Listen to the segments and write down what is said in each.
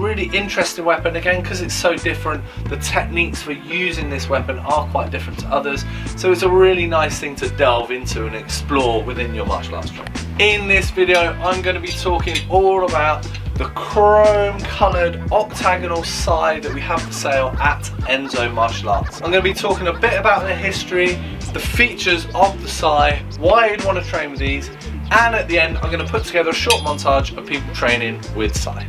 really interesting weapon, again because it's so different. The techniques for using this weapon are quite different to others, so it's a really nice thing to delve into and explore within your martial arts training. In this video I'm going to be talking all about the chrome coloured Octagonal Sai that we have for sale at Enso Martial Arts. I'm going to be talking a bit about the history, the features of the Sai, why you'd want to train with these, and at the end I'm going to put together a short montage of people training with Sai.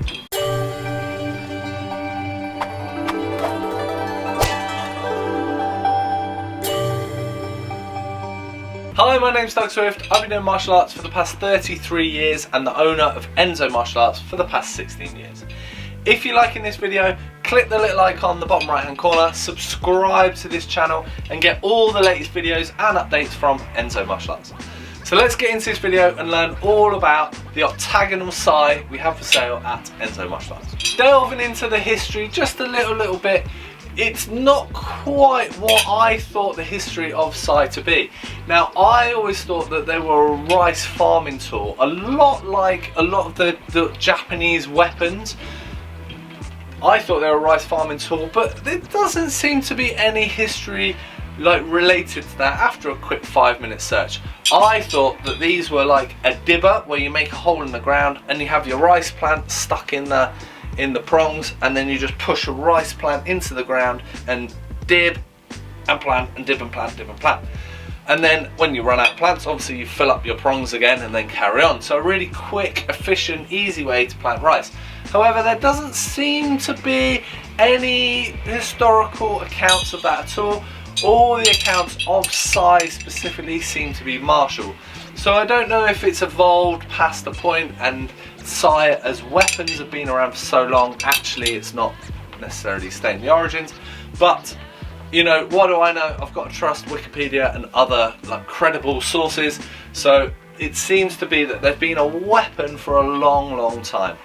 Hi, my name's Doug Swift. I've been doing martial arts for the past 33 years and the owner of Enso Martial Arts for the past 16 years. If you're liking this video, click the little icon in the bottom right hand corner, subscribe to this channel and get all the latest videos and updates from Enso Martial Arts. So let's get into this video and learn all about the Octagonal Sai we have for sale at Enso Martial Arts. Delving into the history just a little bit, it's not quite what I thought the history of Sai to be. Now, I always thought that they were a rice farming tool, a lot like a lot of the Japanese weapons. I thought they were a rice farming tool, but there doesn't seem to be any history like related to that after a quick 5-minute search. I thought that these were like a dibber where you make a hole in the ground and you have your rice plant stuck in the prongs, and then you just push a rice plant into the ground and dib and plant and dib and plant, dib and plant. And then when you run out of plants, obviously you fill up your prongs again and then carry on. So a really quick, efficient, easy way to plant rice. However, there doesn't seem to be any historical accounts of that at all. All the accounts of Sai specifically seem to be martial. So I don't know if it's evolved past the point and Sai as weapons have been around for so long, actually it's not necessarily stating the origins, but you know, what do I know? I've got to trust Wikipedia and other like credible sources, so it seems to be that they've been a weapon for a long time.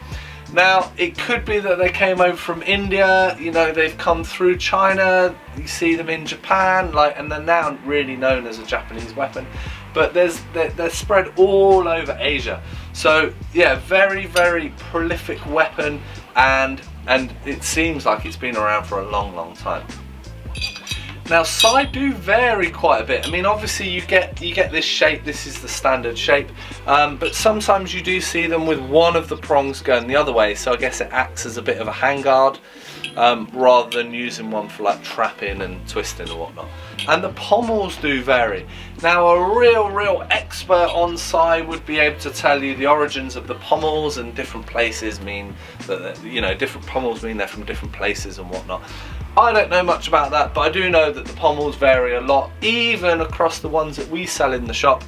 Now, it could be that they came over from India, you know, they've come through China, you see them in Japan, like, and they're now really known as a Japanese weapon. But they're spread all over Asia. So yeah, very prolific weapon, and it seems like it's been around for a long time. Now, Sai do vary quite a bit. I mean, obviously you get this shape. This is the standard shape, but sometimes you do see them with one of the prongs going the other way. So I guess it acts as a bit of a handguard, rather than using one for like trapping and twisting or whatnot. And the pommels do vary. Now, a real expert on Sai would be able to tell you the origins of the pommels, and different places mean that, you know, different pommels mean they're from different places and whatnot. I don't know much about that, but I do know that the pommels vary a lot. Even across the ones that we sell in the shop,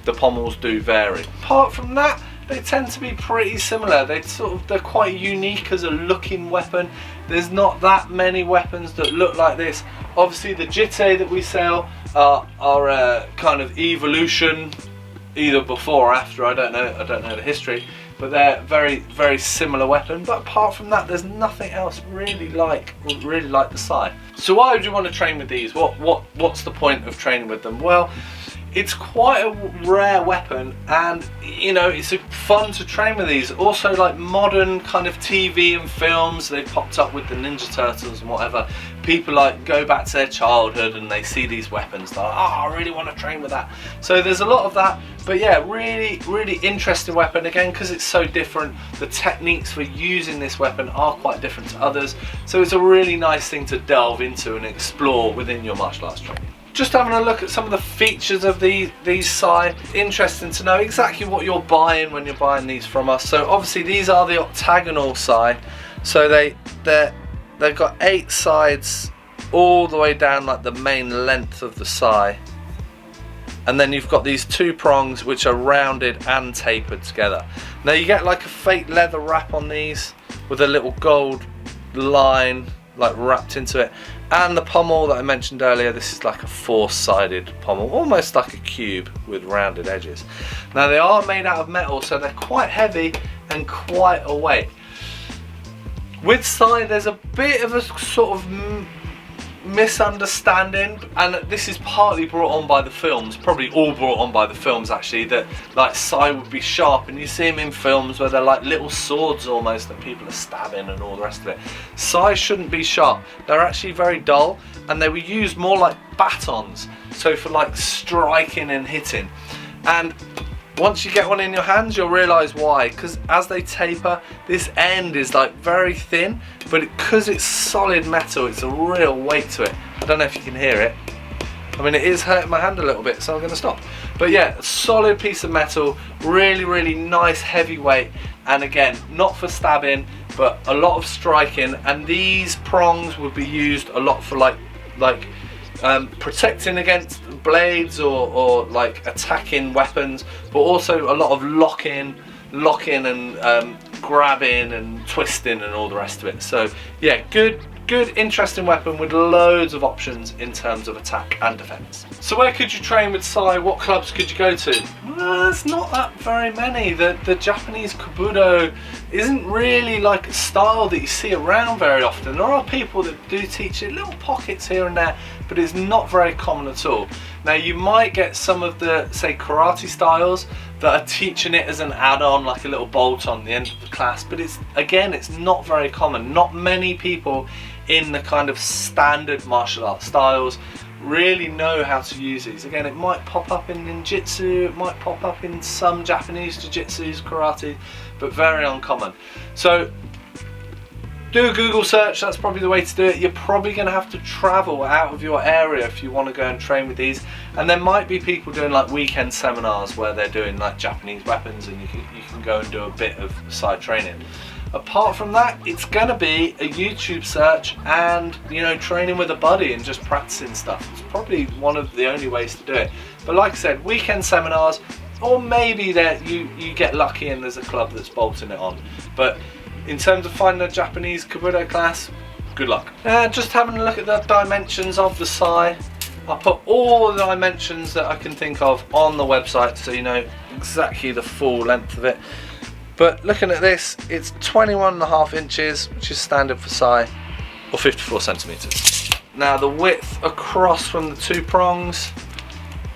the pommels do vary. Apart from that, they tend to be pretty similar. They're quite unique as a looking weapon. There's not that many weapons that look like this. Obviously the Jitte that we sell are a kind of evolution, either before or after, I don't know the history, but they're very similar weapon. But apart from that, there's nothing else really like the Sai. So why would you want to train with these? What's the point of training with them? Well, it's quite a rare weapon, and you know, it's fun to train with these. Also, like modern kind of TV and films, they've popped up with the Ninja Turtles and whatever. People like go back to their childhood and they see these weapons, they're like, oh, I really want to train with that. So there's a lot of that, but yeah, really interesting weapon, again because it's so different. The techniques for using this weapon are quite different to others, so it's a really nice thing to delve into and explore within your martial arts training. Just having a look at some of the features of these Sai. Interesting to know exactly what you're buying when you're buying these from us. So obviously these are the Octagonal Sai. So they've got 8 sides all the way down like the main length of the Sai. And then you've got these 2 prongs which are rounded and tapered together. Now you get like a fake leather wrap on these with a little gold line like wrapped into it, and the pommel that I mentioned earlier, this is like a 4-sided pommel, almost like a cube with rounded edges. Now they are made out of metal, so they're quite heavy and quite a weight. With Sai, there's a bit of a sort of misunderstanding, and this is partly brought on by the films, probably all brought on by the films actually, that like sai would be sharp, and you see them in films where they're like little swords almost that people are stabbing and all the rest of it. Sai shouldn't be sharp, they're actually very dull, and they were used more like batons, so for like striking and hitting. And once you get one in your hands, you'll realise why, because as they taper, this end is like very thin, but because it's solid metal, it's a real weight to it. I don't know if you can hear it. I mean, it is hurting my hand a little bit, so I'm going to stop. But yeah, solid piece of metal, really, really nice heavy weight, and again, not for stabbing, but a lot of striking. And these prongs would be used a lot for like protecting against blades or like attacking weapons, but also a lot of locking and grabbing and twisting and all the rest of it. So yeah, good interesting weapon with loads of options in terms of attack and defense. So where could you train with sai? What clubs could you go to? Well, there's not that very many. The Japanese Kobudo isn't really like a style that you see around very often. There are people that do teach it, little pockets here and there, but it's not very common at all. Now you might get some of the, say, karate styles that are teaching it as an add-on, like a little bolt on the end of the class, but it's not very common. Not many people in the kind of standard martial art styles really know how to use these. Again, it might pop up in ninjutsu, it might pop up in some Japanese jiu-jitsus, karate, but very uncommon. So do a Google search, that's probably the way to do it. You're probably going to have to travel out of your area if you want to go and train with these, and there might be people doing like weekend seminars where they're doing like Japanese weapons, and you can go and do a bit of side training. Apart from that, it's going to be a YouTube search and, you know, training with a buddy and just practicing stuff. It's probably one of the only ways to do it. But like I said, weekend seminars, or maybe that you get lucky and there's a club that's bolting it on. But in terms of finding a Japanese Kobudo class, good luck. Just having a look at the dimensions of the sai. I put all the dimensions that I can think of on the website so you know exactly the full length of it. But looking at this, it's 21.5 inches, which is standard for sai, or 54 centimeters. Now the width across from the two prongs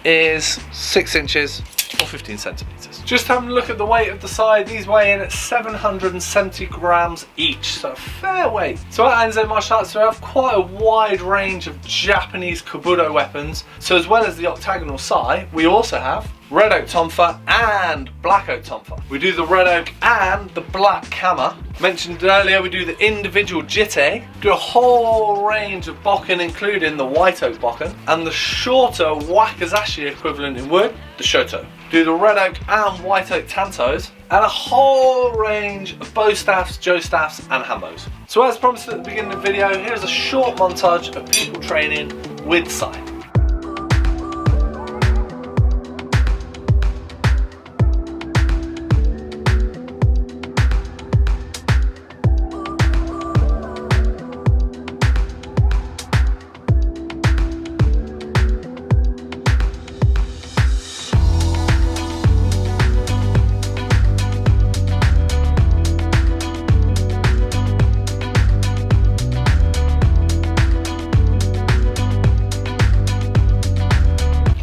is 6 inches, or 15 centimeters. Just having a look at the weight of the sai, these weigh in at 770 grams each, so a fair weight. So at Enso Martial Arts we have quite a wide range of Japanese Kobudo weapons. So as well as the Octagonal Sai, we also have red oak tonfa and black oak tonfa. We do the red oak and the black kama. Mentioned earlier, we do the individual jitte, do a whole range of bokken, including the white oak bokken, and the shorter wakizashi equivalent in wood, the shoto. Do the red oak and white oak tantos, and a whole range of bow staffs, jo staffs, and hanbos. So as promised at the beginning of the video, here's a short montage of people training with sai.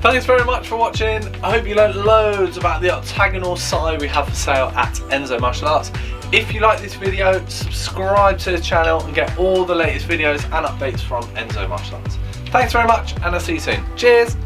Thanks very much for watching. I hope you learned loads about the Octagonal Sai we have for sale at Enso Martial Arts. If you like this video, subscribe to the channel and get all the latest videos and updates from Enso Martial Arts. Thanks very much, and I'll see you soon. Cheers!